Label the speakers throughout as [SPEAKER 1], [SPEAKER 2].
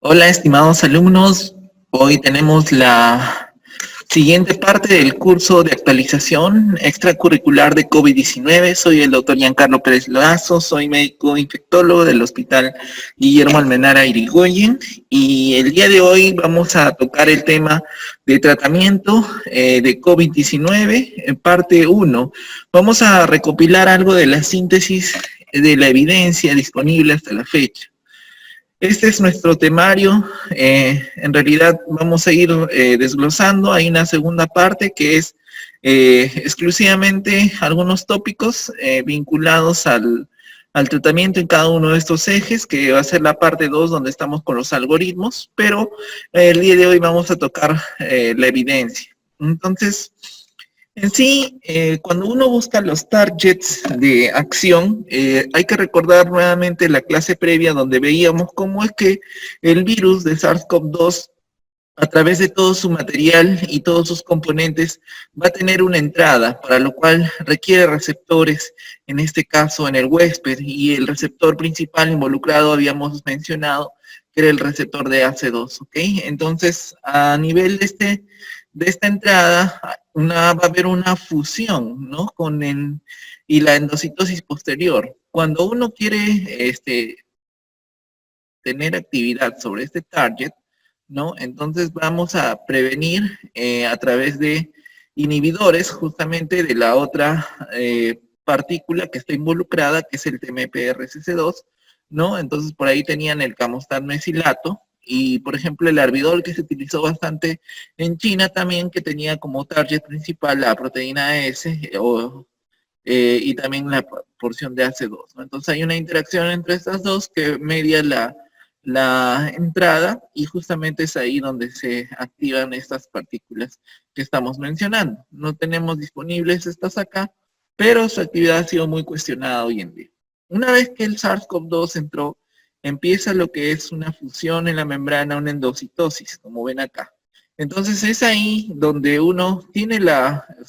[SPEAKER 1] Hola, estimados alumnos. Hoy tenemos la siguiente parte del curso de actualización extracurricular de COVID-19. Soy el doctor Giancarlo Pérez Loazo, soy médico infectólogo del Hospital Guillermo Almenara Irigoyen, y el día de hoy vamos a tocar el tema de tratamiento de COVID-19 en parte 1. Vamos a recopilar algo de la síntesis de la evidencia disponible hasta la fecha. Este es nuestro temario. En realidad vamos a ir desglosando. Hay una segunda parte que es exclusivamente algunos tópicos vinculados al tratamiento en cada uno de estos ejes, que va a ser la parte 2 donde estamos con los algoritmos, pero el día de hoy vamos a tocar la evidencia. Entonces, en sí, cuando uno busca los targets de acción, hay que recordar nuevamente la clase previa donde veíamos cómo es que el virus de SARS-CoV-2, a través de todo su material y todos sus componentes, va a tener una entrada, para lo cual requiere receptores, en este caso en el huésped, y el receptor principal involucrado habíamos mencionado que era el receptor de AC2, ¿ok? Entonces, a nivel de esta entrada, va a haber una fusión, ¿no? Y la endocitosis posterior. Cuando uno quiere tener actividad sobre este target, ¿no? Entonces vamos a prevenir a través de inhibidores justamente de la otra partícula que está involucrada, que es el TMPRSC2, ¿no? Entonces por ahí tenían el camostat mesilato, y por ejemplo el arbidol, que se utilizó bastante en China también, que tenía como target principal la proteína S y también la porción de AC2, ¿no? Entonces hay una interacción entre estas dos que media la entrada, y justamente es ahí donde se activan estas partículas que estamos mencionando. No tenemos disponibles estas acá, pero su actividad ha sido muy cuestionada hoy en día. Una vez que el SARS-CoV-2 entró, empieza lo que es una fusión en la membrana, una endocitosis, como ven acá. Entonces es ahí donde uno tiene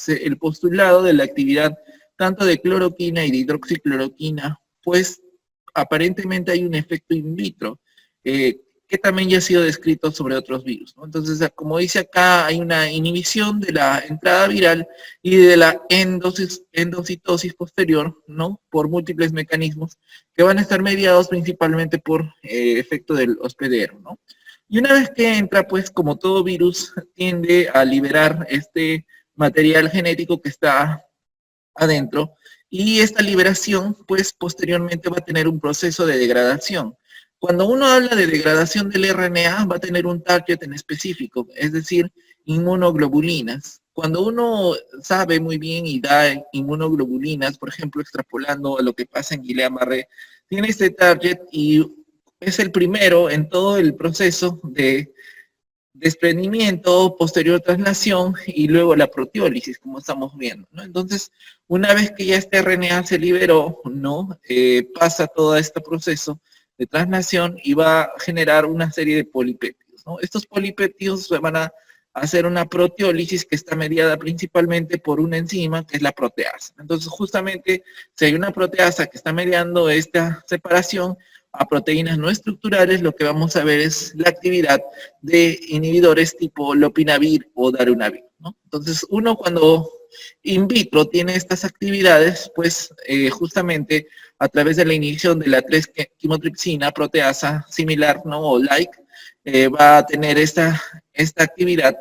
[SPEAKER 1] el postulado de la actividad tanto de cloroquina y de hidroxicloroquina, pues aparentemente hay un efecto in vitro, que también ya ha sido descrito sobre otros virus, ¿no? Entonces, como dice acá, hay una inhibición de la entrada viral y de la endocitosis posterior, ¿no? Por múltiples mecanismos que van a estar mediados principalmente por efecto del hospedero, ¿no? Y una vez que entra, pues como todo virus, tiende a liberar este material genético que está adentro, y esta liberación, pues posteriormente va a tener un proceso de degradación. Cuando uno habla de degradación del RNA, va a tener un target en específico, es decir, inmunoglobulinas. Cuando uno sabe muy bien y da inmunoglobulinas, por ejemplo, extrapolando a lo que pasa en Guillain-Barré, tiene este target y es el primero en todo el proceso de desprendimiento, posterior traslación y luego la proteólisis, como estamos viendo, ¿no? Entonces, una vez que ya este RNA se liberó, ¿no? Pasa todo este proceso de traslación y va a generar una serie de polipéptidos, ¿no? Estos polipéptidos van a hacer una proteólisis que está mediada principalmente por una enzima que es la proteasa. Entonces, justamente, si hay una proteasa que está mediando esta separación a proteínas no estructurales, lo que vamos a ver es la actividad de inhibidores tipo lopinavir o darunavir, ¿no? Entonces, uno cuando in vitro tiene estas actividades, pues justamente a través de la inhibición de la 3-quimotripsina proteasa similar, ¿no? O like, va a tener esta actividad.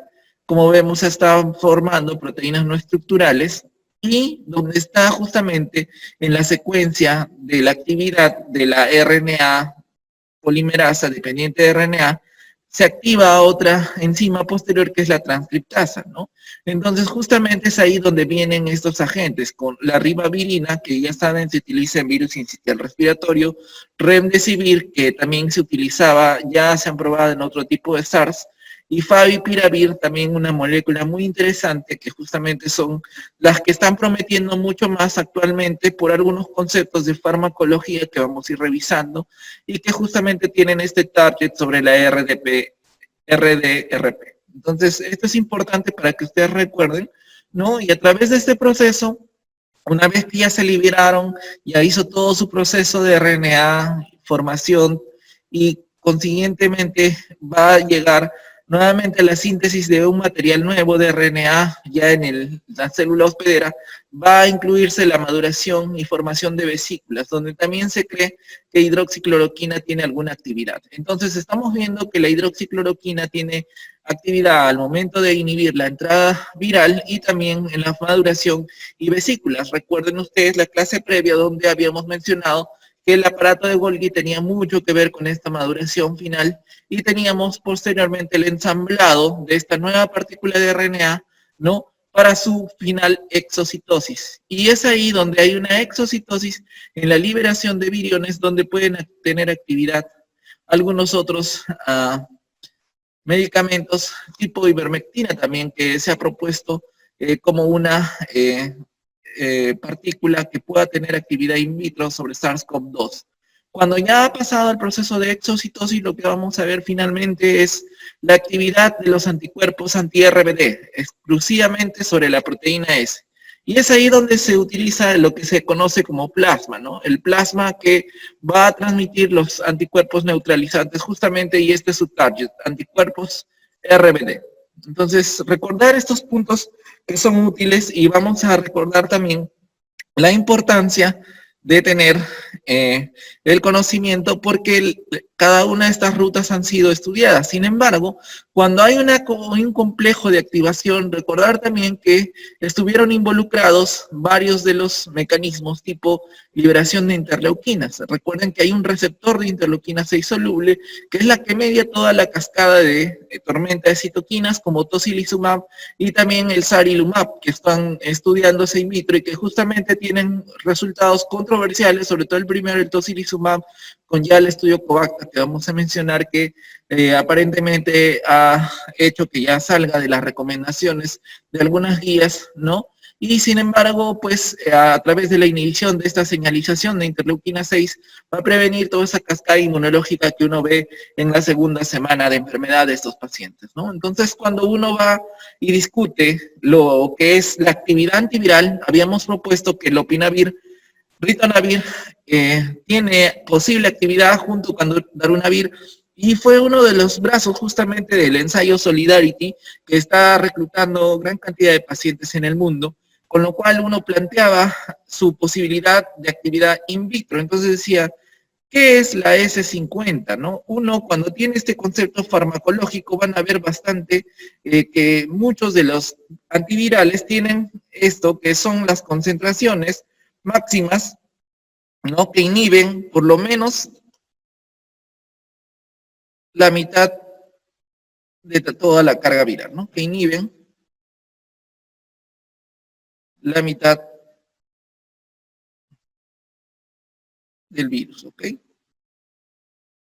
[SPEAKER 1] Como vemos, está formando proteínas no estructurales, y donde está justamente en la secuencia de la actividad de la RNA polimerasa dependiente de RNA, se activa otra enzima posterior que es la transcriptasa, ¿no? Entonces, justamente es ahí donde vienen estos agentes, con la ribavirina, que ya saben, se utiliza en virus sincitial respiratorio, remdesivir, que también se utilizaba, ya se han probado en otro tipo de SARS, y favipiravir, también una molécula muy interesante, que justamente son las que están prometiendo mucho más actualmente por algunos conceptos de farmacología que vamos a ir revisando, y que justamente tienen este target sobre la RDRP. Entonces, esto es importante para que ustedes recuerden, ¿no? Y a través de este proceso, una vez que ya se liberaron, ya hizo todo su proceso de RNA, formación, y consiguientemente va a llegar nuevamente la síntesis de un material nuevo de RNA ya en la célula hospedera, va a incluirse la maduración y formación de vesículas, donde también se cree que hidroxicloroquina tiene alguna actividad. Entonces estamos viendo que la hidroxicloroquina tiene actividad al momento de inhibir la entrada viral y también en la maduración y vesículas. Recuerden ustedes la clase previa donde habíamos mencionado que el aparato de Golgi tenía mucho que ver con esta maduración final y teníamos posteriormente el ensamblado de esta nueva partícula de RNA, ¿no? Para su final exocitosis. Y es ahí donde hay una exocitosis en la liberación de viriones donde pueden tener actividad algunos otros medicamentos tipo ivermectina también que se ha propuesto como una partícula que pueda tener actividad in vitro sobre SARS-CoV-2. Cuando ya ha pasado el proceso de exocitosis, lo que vamos a ver finalmente es la actividad de los anticuerpos anti-RBD, exclusivamente sobre la proteína S. Y es ahí donde se utiliza lo que se conoce como plasma, ¿no? El plasma que va a transmitir los anticuerpos neutralizantes justamente, y este es su target, anticuerpos RBD. Entonces, recordar estos puntos que son útiles y vamos a recordar también la importancia de tener el conocimiento porque cada una de estas rutas han sido estudiadas. Sin embargo, cuando hay un complejo de activación, recordar también que estuvieron involucrados varios de los mecanismos tipo liberación de interleuquinas. Recuerden que hay un receptor de interleuquina 6 soluble, que es la que media toda la cascada de tormenta de citoquinas, como tocilizumab y también el sarilumab, que están estudiándose in vitro y que justamente tienen resultados controversiales, sobre todo el primero, el tocilizumab, con ya el estudio COVACTA, que vamos a mencionar que aparentemente ha hecho que ya salga de las recomendaciones de algunas guías, ¿no? Y sin embargo, pues a través de la inhibición de esta señalización de interleuquina 6, va a prevenir toda esa cascada inmunológica que uno ve en la segunda semana de enfermedad de estos pacientes, ¿no? Entonces, cuando uno va y discute lo que es la actividad antiviral, habíamos propuesto que el lopinavir, ritonavir, tiene posible actividad junto con darunavir, y fue uno de los brazos justamente del ensayo Solidarity, que está reclutando gran cantidad de pacientes en el mundo, con lo cual uno planteaba su posibilidad de actividad in vitro. Entonces decía, ¿qué es la S50? ¿No? Uno, cuando tiene este concepto farmacológico, van a ver bastante que muchos de los antivirales tienen esto, que son las concentraciones máximas, ¿no? Que inhiben por lo menos la mitad de toda la carga viral, ¿no? Que inhiben la mitad del virus, ¿ok?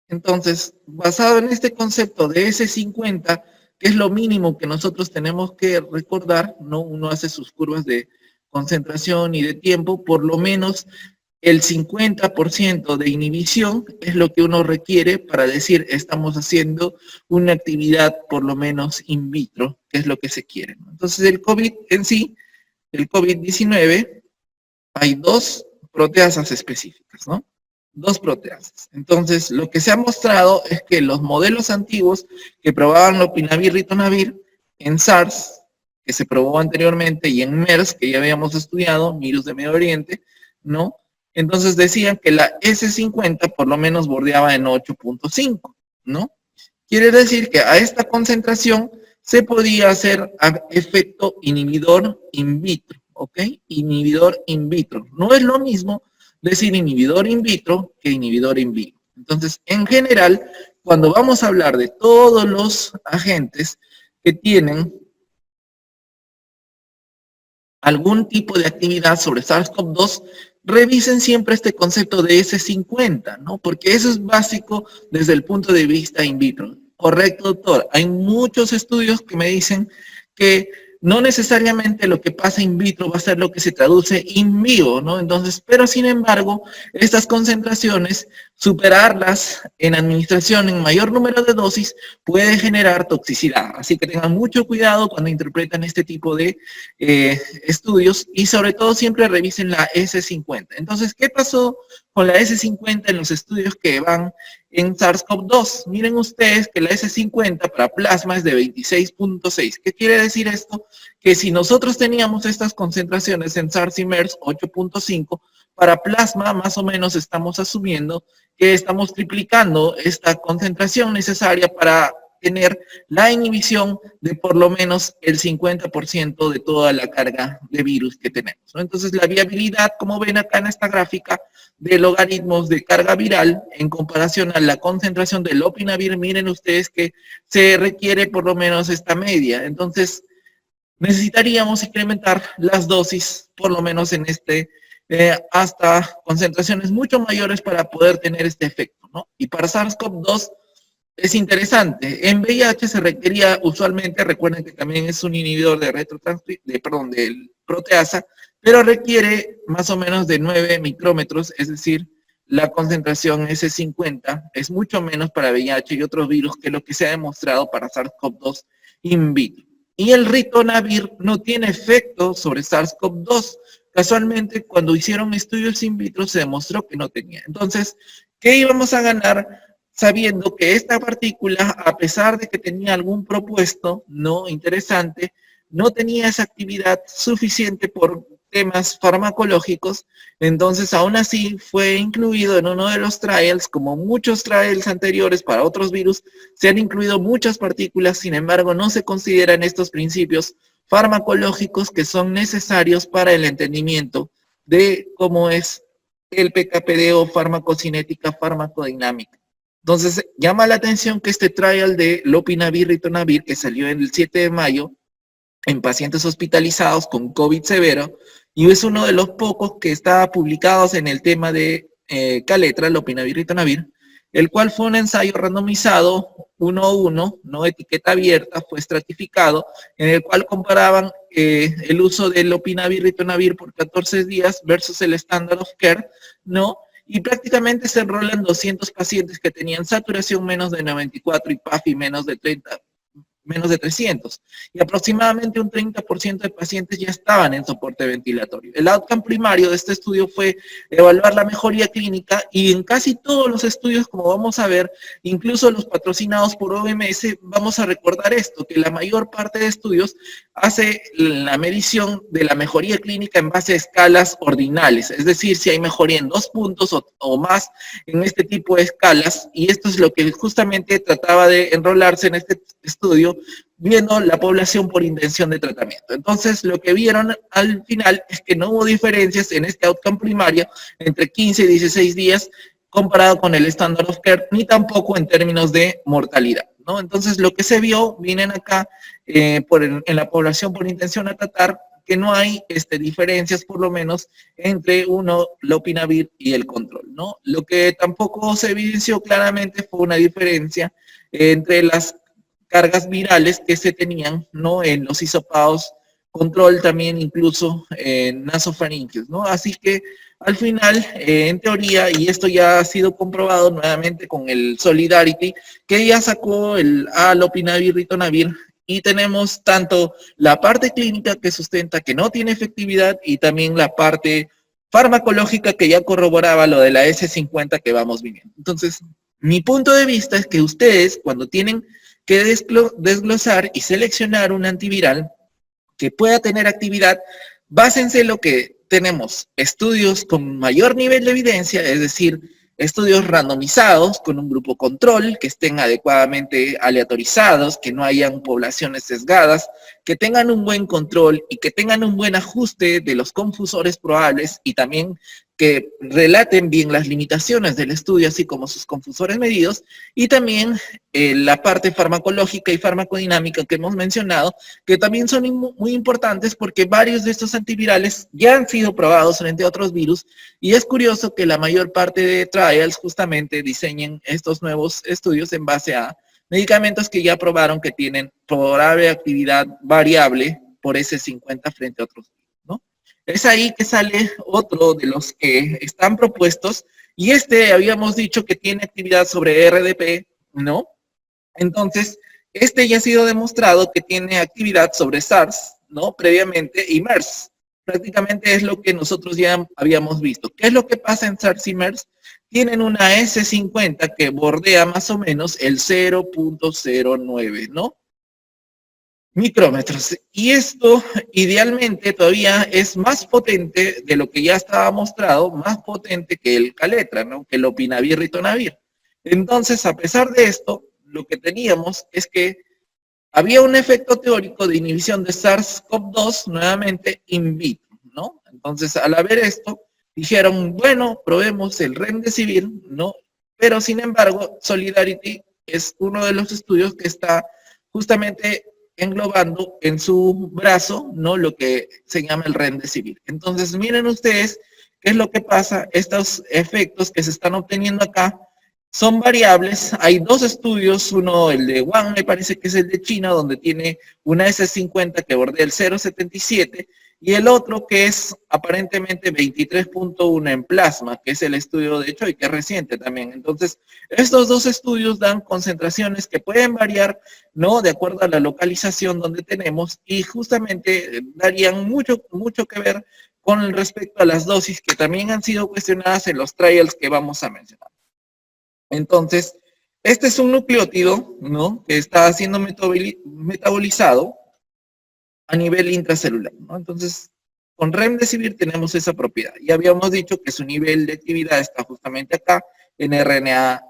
[SPEAKER 1] Entonces, basado en este concepto de S50, que es lo mínimo que nosotros tenemos que recordar, ¿no? Uno hace sus curvas de concentración y de tiempo, por lo menos el 50% de inhibición es lo que uno requiere para decir estamos haciendo una actividad por lo menos in vitro, que es lo que se quiere, ¿no? Entonces, el COVID en sí, el COVID-19, hay dos proteasas específicas, ¿no? Dos proteasas. Entonces, lo que se ha mostrado es que los modelos antiguos que probaban lopinavir, ritonavir, en SARS, que se probó anteriormente, y en MERS, que ya habíamos estudiado, virus de Medio Oriente, ¿no? Entonces decían que la S50 por lo menos bordeaba en 8.5, ¿no? Quiere decir que a esta concentración se podía hacer efecto inhibidor in vitro, ¿ok? Inhibidor in vitro. No es lo mismo decir inhibidor in vitro que inhibidor in vivo. Entonces, en general, cuando vamos a hablar de todos los agentes que tienen algún tipo de actividad sobre SARS-CoV-2, revisen siempre este concepto de S50, ¿no? Porque eso es básico desde el punto de vista in vitro. Correcto, doctor. Hay muchos estudios que me dicen que no necesariamente lo que pasa in vitro va a ser lo que se traduce in vivo, ¿no? Entonces, pero sin embargo, estas concentraciones, superarlas en administración en mayor número de dosis puede generar toxicidad. Así que tengan mucho cuidado cuando interpretan este tipo de estudios y sobre todo siempre revisen la S50. Entonces, ¿qué pasó con la S50 en los estudios que van en SARS-CoV-2. Miren ustedes que la S50 para plasma es de 26.6. ¿Qué quiere decir esto? Que si nosotros teníamos estas concentraciones en SARS y MERS 8.5, para plasma más o menos estamos asumiendo que estamos triplicando esta concentración necesaria para tener la inhibición de por lo menos el 50% de toda la carga de virus que tenemos, ¿no? Entonces, la viabilidad, como ven acá en esta gráfica, de logaritmos de carga viral en comparación a la concentración del lopinavir, miren ustedes que se requiere por lo menos esta media. Entonces, necesitaríamos incrementar las dosis, por lo menos en hasta concentraciones mucho mayores para poder tener este efecto, ¿no? Y para SARS-CoV-2 es interesante. En VIH se requería usualmente, recuerden que también es un inhibidor de del proteasa, pero requiere más o menos de 9 micrómetros, es decir, la concentración S50 es mucho menos para VIH y otros virus que lo que se ha demostrado para SARS-CoV-2 in vitro. Y el ritonavir no tiene efecto sobre SARS-CoV-2. Casualmente, cuando hicieron estudios in vitro se demostró que no tenía. Entonces, ¿qué íbamos a ganar? Sabiendo que esta partícula, a pesar de que tenía algún propuesto no interesante, no tenía esa actividad suficiente por temas farmacológicos, entonces aún así fue incluido en uno de los trials, como muchos trials anteriores para otros virus, se han incluido muchas partículas, sin embargo no se consideran estos principios farmacológicos que son necesarios para el entendimiento de cómo es el PKPD o farmacocinética farmacodinámica. Entonces, llama la atención que este trial de lopinavir, ritonavir, que salió en el 7 de mayo en pacientes hospitalizados con COVID severo, y es uno de los pocos que está publicados en el tema de Caletra, lopinavir, ritonavir, el cual fue un ensayo randomizado 1-1, no etiqueta abierta, fue estratificado, en el cual comparaban el uso del lopinavir, ritonavir por 14 días versus el standard of care, ¿no? Y prácticamente se enrolan 200 pacientes que tenían saturación menos de 94 y PAFI menos de 30, menos de 300. Y aproximadamente un 30% de pacientes ya estaban en soporte ventilatorio. El outcome primario de este estudio fue evaluar la mejoría clínica y en casi todos los estudios, como vamos a ver, incluso los patrocinados por OMS, vamos a recordar esto, que la mayor parte de estudios hace la medición de la mejoría clínica en base a escalas ordinales, es decir, si hay mejoría en 2 puntos o más en este tipo de escalas, y esto es lo que justamente trataba de enrolarse en este estudio, viendo la población por intención de tratamiento. Entonces, lo que vieron al final es que no hubo diferencias en este outcome primario entre 15 y 16 días comparado con el standard of care, ni tampoco en términos de mortalidad, ¿no? Entonces, lo que se vio, vienen acá, en la población por intención a tratar, que no hay diferencias, por lo menos, entre lopinavir y el control, ¿no? Lo que tampoco se evidenció claramente fue una diferencia entre las cargas virales que se tenían, ¿no? En los hisopados, control también incluso en nasofaringios, ¿no? Así que al final, en teoría, y esto ya ha sido comprobado nuevamente con el Solidarity, que ya sacó el lopinavir, ritonavir, y tenemos tanto la parte clínica que sustenta que no tiene efectividad y también la parte farmacológica que ya corroboraba lo de la S50 que vamos viviendo. Entonces, mi punto de vista es que ustedes, cuando tienen que desglosar y seleccionar un antiviral que pueda tener actividad, básense en lo que tenemos, estudios con mayor nivel de evidencia, es decir, estudios randomizados con un grupo control, que estén adecuadamente aleatorizados, que no hayan poblaciones sesgadas, que tengan un buen control y que tengan un buen ajuste de los confusores probables y también que relaten bien las limitaciones del estudio, así como sus confusores medidos, y también la parte farmacológica y farmacodinámica que hemos mencionado, que también son muy importantes porque varios de estos antivirales ya han sido probados frente a otros virus, y es curioso que la mayor parte de trials justamente diseñen estos nuevos estudios en base a medicamentos que ya probaron que tienen probable actividad variable por ese 50 frente a otros, ¿no? Es ahí que sale otro de los que están propuestos, y habíamos dicho que tiene actividad sobre RDP, ¿no? Entonces, ya ha sido demostrado que tiene actividad sobre SARS, ¿no? Previamente, y MERS. prácticamente es lo que nosotros ya habíamos visto. ¿Qué es lo que pasa en SARS y MERS? Tienen una S50 que bordea más o menos el 0.09, ¿no? Micrómetros. Y esto idealmente todavía es más potente de lo que ya estaba mostrado, más potente que el Caletra, ¿no? Que el Opinavir Ritonavir. Entonces, a pesar de esto, lo que teníamos es que había un efecto teórico de inhibición de SARS-CoV-2 nuevamente in vitro, ¿no? Entonces, al haber esto, dijeron, bueno, probemos el Remdesivir, ¿no? Pero, sin embargo, Solidarity es uno de los estudios que está justamente englobando en su brazo, ¿no? Lo que se llama el Remdesivir. Entonces, miren ustedes qué es lo que pasa, estos efectos que se están obteniendo acá, son variables. Hay dos estudios, uno, el de Wang, me parece que es el de China, donde tiene una S50 que bordea el 0.77, y el otro que es aparentemente 23.1 en plasma, que es el estudio de hecho y que es reciente también. Entonces, estos dos estudios dan concentraciones que pueden variar, ¿no? De acuerdo a la localización donde tenemos, y justamente darían mucho que ver con respecto a las dosis que también han sido cuestionadas en los trials que vamos a mencionar. Entonces, este es un nucleótido, ¿no? Que está siendo metabolizado a nivel intracelular, ¿no? Entonces, con Remdesivir tenemos esa propiedad. Ya habíamos dicho que su nivel de actividad está justamente acá, en RNA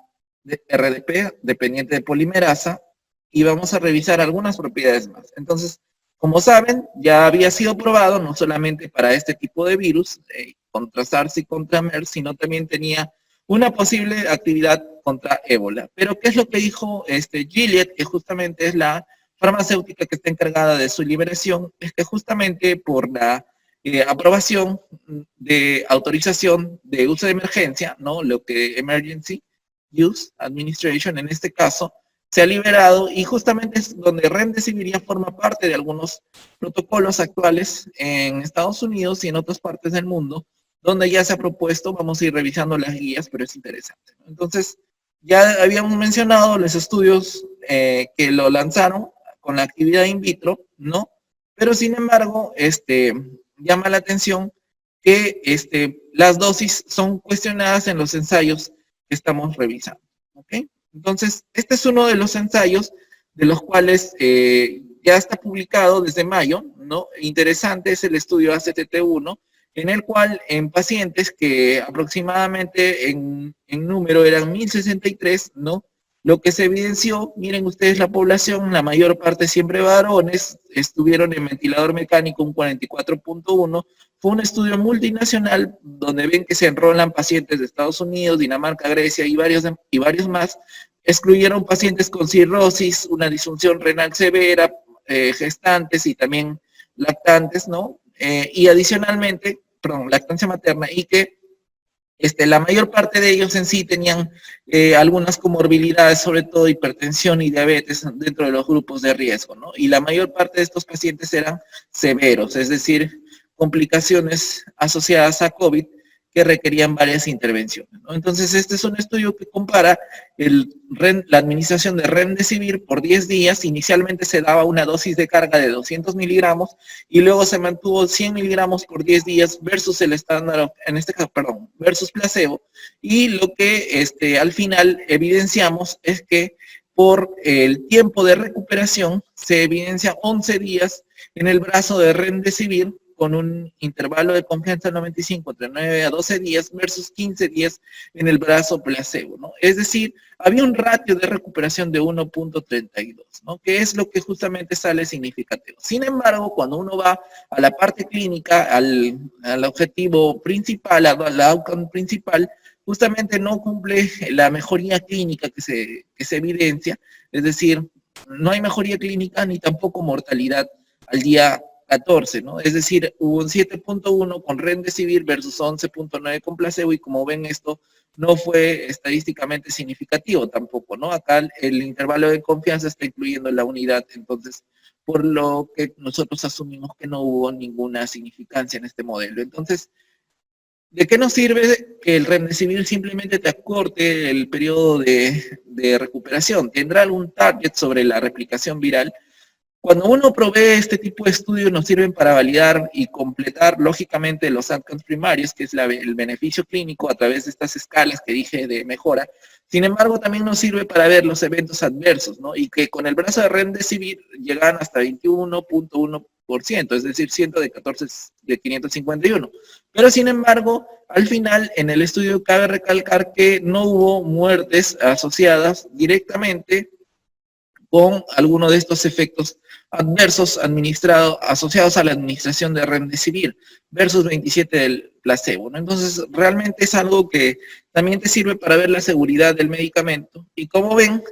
[SPEAKER 1] RDP, dependiente de polimerasa, y vamos a revisar algunas propiedades más. Entonces, como saben, ya había sido probado no solamente para este tipo de virus, contra SARS y contra MERS, sino también tenía una posible actividad contra ébola. Pero, ¿qué es lo que dijo Gilead, que justamente es la farmacéutica que está encargada de su liberación? Es que justamente por la aprobación de autorización de uso de emergencia, ¿no? Lo que Emergency Use Administration en este caso, se ha liberado y justamente es donde Remdesivir ya forma parte de algunos protocolos actuales en Estados Unidos y en otras partes del mundo, donde ya se ha propuesto, vamos a ir revisando las guías, pero es interesante, ¿no? Entonces, ya habíamos mencionado los estudios que lo lanzaron con la actividad in vitro, ¿no? Pero sin embargo, llama la atención que las dosis son cuestionadas en los ensayos que estamos revisando, ¿ok? Entonces, este es uno de los ensayos de los cuales ya está publicado desde mayo, ¿no? Interesante es el estudio ACTT1, en el cual en pacientes que aproximadamente en número eran 1063, ¿no? Lo que se evidenció, miren ustedes la población, la mayor parte siempre varones, estuvieron en ventilador mecánico un 44.1, fue un estudio multinacional donde ven que se enrolan pacientes de Estados Unidos, Dinamarca, Grecia y varios más, excluyeron pacientes con cirrosis, una disfunción renal severa, gestantes y también lactantes, ¿no? Y adicionalmente, perdón, lactancia materna, y que la mayor parte de ellos en sí tenían algunas comorbilidades, sobre todo hipertensión y diabetes dentro de los grupos de riesgo, ¿no? Y la mayor parte de estos pacientes eran severos, es decir, complicaciones asociadas a COVID que requerían varias intervenciones, ¿no? Entonces, este es un estudio que compara la administración de Remdesivir por 10 días. Inicialmente se daba una dosis de carga de 200 miligramos y luego se mantuvo 100 miligramos por 10 días versus el estándar, en este caso, perdón, versus placebo. Y lo que al final evidenciamos es que por el tiempo de recuperación se evidencia 11 días en el brazo de Remdesivir con un intervalo de confianza 95 entre 9 a 12 días versus 15 días en el brazo placebo, ¿no? Es decir, había un ratio de recuperación de 1.32, ¿no? Que es lo que justamente sale significativo. Sin embargo, cuando uno va a la parte clínica, al objetivo principal, al outcome principal, justamente no cumple la mejoría clínica que se evidencia, es decir, no hay mejoría clínica ni tampoco mortalidad al día 14, ¿no? Es decir, hubo un 7.1 con Remdesivir versus 11.9 con placebo y como ven esto no fue estadísticamente significativo tampoco, ¿no? Acá el intervalo de confianza está incluyendo la unidad, entonces por lo que nosotros asumimos que no hubo ninguna significancia en este modelo. Entonces, ¿de qué nos sirve que el Remdesivir simplemente te acorte el periodo de recuperación? ¿Tendrá algún target sobre la replicación viral? Cuando uno provee este tipo de estudios nos sirven para validar y completar lógicamente los outcomes primarios, que es el beneficio clínico a través de estas escalas que dije de mejora. Sin embargo, también nos sirve para ver los eventos adversos, ¿no? Y que con el brazo de Remdesivir llegan hasta 21.1%, es decir, 100 de 14 de 551. Pero sin embargo, al final, en el estudio cabe recalcar que no hubo muertes asociadas directamente con alguno de estos efectos adversos asociados a la administración de Remdesivir versus 27 del placebo, ¿no? Entonces, realmente es algo que también te sirve para ver la seguridad del medicamento. Y como ven,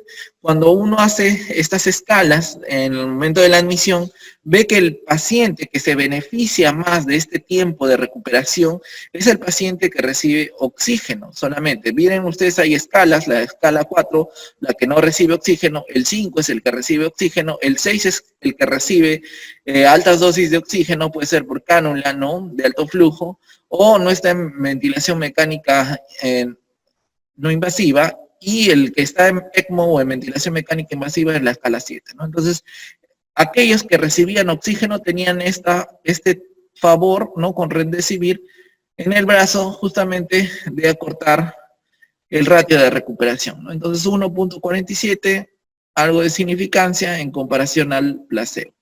[SPEAKER 1] cuando uno hace estas escalas en el momento de la admisión, ve que el paciente que se beneficia más de este tiempo de recuperación es el paciente que recibe oxígeno solamente. Miren ustedes, hay escalas, la escala 4, la que no recibe oxígeno, el 5 es el que recibe oxígeno, el 6 es el que recibe altas dosis de oxígeno, puede ser por cánula, ¿no?, de alto flujo, o no está en ventilación mecánica no invasiva, y el que está en ECMO o en ventilación mecánica invasiva es la escala 7, ¿no? Entonces, aquellos que recibían oxígeno tenían este favor, ¿no?, con Remdesivir en el brazo, justamente de acortar el ratio de recuperación, ¿no? Entonces 1.47, algo de significancia en comparación al placebo.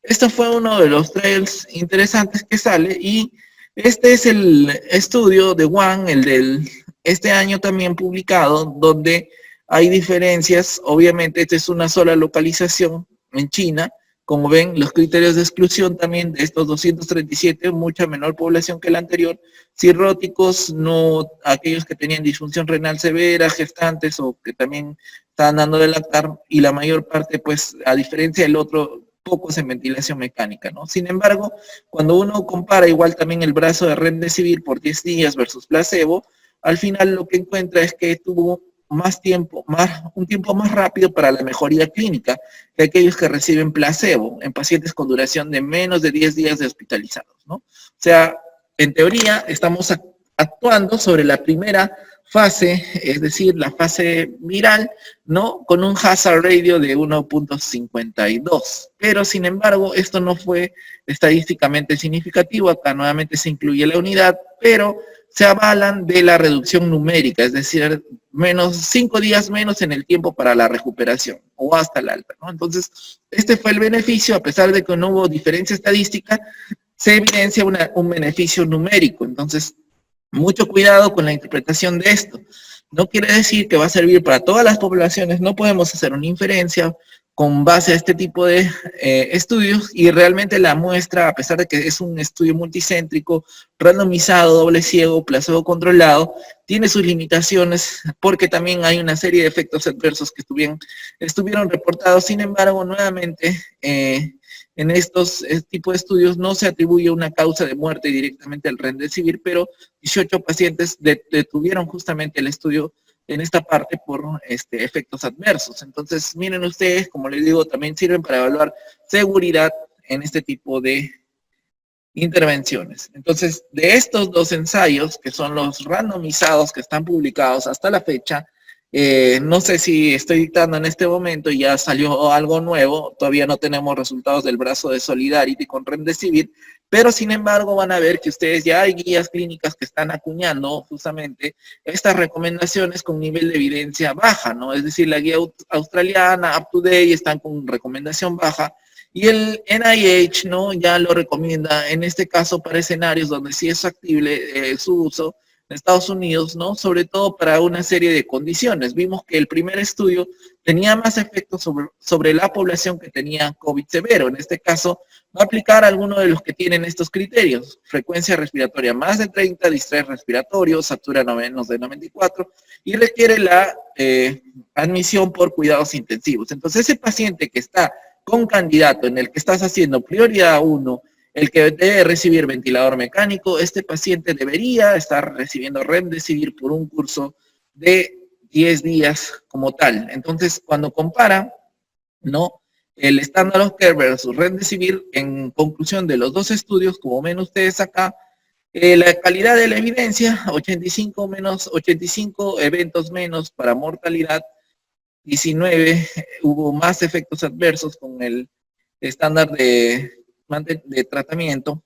[SPEAKER 1] Esto fue uno de los trials interesantes que sale, y este es el estudio de Wang, el del este año también publicado, donde hay diferencias. Obviamente esta es una sola localización en China. Como ven, los criterios de exclusión también de estos 237, mucha menor población que la anterior, cirróticos, no aquellos que tenían disfunción renal severa, gestantes o que también estaban dando de lactar, y la mayor parte, pues, a diferencia del otro, pocos en ventilación mecánica, ¿no? Sin embargo, cuando uno compara igual también el brazo de Remdesivir por 10 días versus placebo, al final lo que encuentra es que tuvo más tiempo, un tiempo más rápido para la mejoría clínica que aquellos que reciben placebo en pacientes con duración de menos de 10 días de hospitalizados, ¿no? O sea, en teoría estamos actuando sobre la primera fase, es decir, la fase viral, ¿no?, con un hazard ratio de 1.52. Pero, sin embargo, esto no fue estadísticamente significativo. Acá nuevamente se incluye la unidad, pero se avalan de la reducción numérica, es decir, 5 días menos en el tiempo para la recuperación, o hasta el alta, ¿no? Entonces, este fue el beneficio. A pesar de que no hubo diferencia estadística, se evidencia un beneficio numérico. Entonces, mucho cuidado con la interpretación de esto. No quiere decir que va a servir para todas las poblaciones. No podemos hacer una inferencia con base a este tipo de estudios, y realmente la muestra, a pesar de que es un estudio multicéntrico, randomizado, doble ciego, placebo controlado, tiene sus limitaciones, porque también hay una serie de efectos adversos que estuvieron reportados. Sin embargo, nuevamente, en estos tipos de estudios no se atribuye una causa de muerte directamente al Remdesivir, pero 18 pacientes detuvieron justamente el estudio en esta parte por efectos adversos. Entonces, miren ustedes, como les digo, también sirven para evaluar seguridad en este tipo de intervenciones. Entonces, de estos dos ensayos, que son los randomizados que están publicados hasta la fecha, no sé si estoy dictando en este momento y ya salió algo nuevo. Todavía no tenemos resultados del brazo de Solidarity con Remdesivir, pero sin embargo van a ver que ustedes ya hay guías clínicas que están acuñando justamente estas recomendaciones con nivel de evidencia baja, ¿no? Es decir, la guía australiana, Up to Date, están con recomendación baja, y el NIH, ¿no?, ya lo recomienda, en este caso para escenarios donde sí es factible su uso en Estados Unidos, ¿no?, sobre todo para una serie de condiciones. Vimos que el primer estudio tenía más efectos sobre la población que tenía COVID severo. En este caso, va a aplicar alguno de los que tienen estos criterios: frecuencia respiratoria más de 30, distrés respiratorio, satura menos de 94, y requiere la admisión por cuidados intensivos. Entonces, ese paciente que está con candidato en el que estás haciendo prioridad 1, el que debe recibir ventilador mecánico, este paciente debería estar recibiendo Remdesivir por un curso de 10 días como tal. Entonces, cuando compara, ¿no?, el Standard of Care versus Remdesivir, en conclusión de los dos estudios, como ven ustedes acá, la calidad de la evidencia: 85 eventos menos para mortalidad, 19 hubo más efectos adversos con el estándar de tratamiento,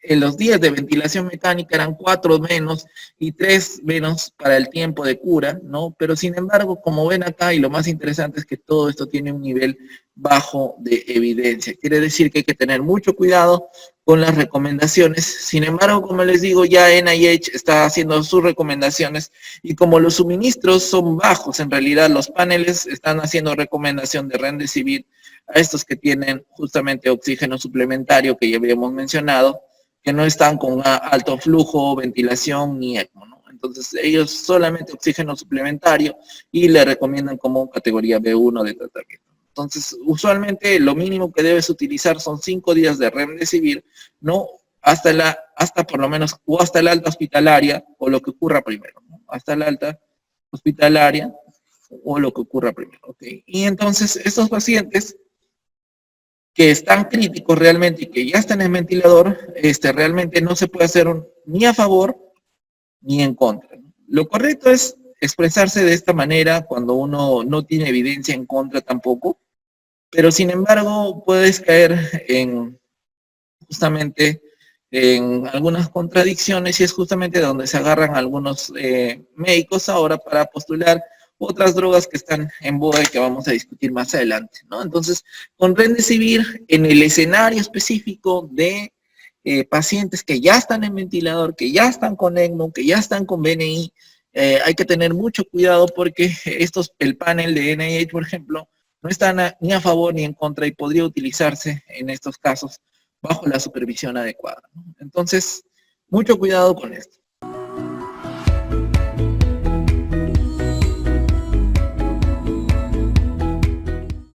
[SPEAKER 1] los días de ventilación mecánica eran 4 menos y 3 menos para el tiempo de cura, ¿no? Pero sin embargo, como ven acá, y lo más interesante es que todo esto tiene un nivel bajo de evidencia. Quiere decir que hay que tener mucho cuidado con las recomendaciones. Sin embargo, como les digo, ya NIH está haciendo sus recomendaciones y como los suministros son bajos, en realidad los paneles están haciendo recomendación de Remdesivir a estos que tienen justamente oxígeno suplementario que ya habíamos mencionado, que no están con alto flujo, ventilación ni ECMO, ¿no? Entonces ellos solamente oxígeno suplementario y le recomiendan como categoría B1 de tratamiento. Entonces, usualmente lo mínimo que debes utilizar son 5 días de Remdesivir, ¿no? Hasta por lo menos, o hasta la alta hospitalaria, o lo que ocurra primero, ¿no? Hasta la alta hospitalaria, o lo que ocurra primero, ¿ok? Y entonces, estos pacientes que están críticos realmente y que ya están en ventilador, realmente no se puede hacer ni a favor ni en contra. Lo correcto es expresarse de esta manera cuando uno no tiene evidencia en contra tampoco, pero sin embargo puedes caer en justamente en algunas contradicciones y es justamente donde se agarran algunos médicos ahora para postular otras drogas que están en boga y que vamos a discutir más adelante, ¿no? Entonces, con Remdesivir, en el escenario específico de pacientes que ya están en ventilador, que ya están con ECMO, que ya están con BNI, hay que tener mucho cuidado porque el panel de NIH, por ejemplo, no está ni a favor ni en contra y podría utilizarse en estos casos bajo la supervisión adecuada, ¿no? Entonces, mucho cuidado con esto.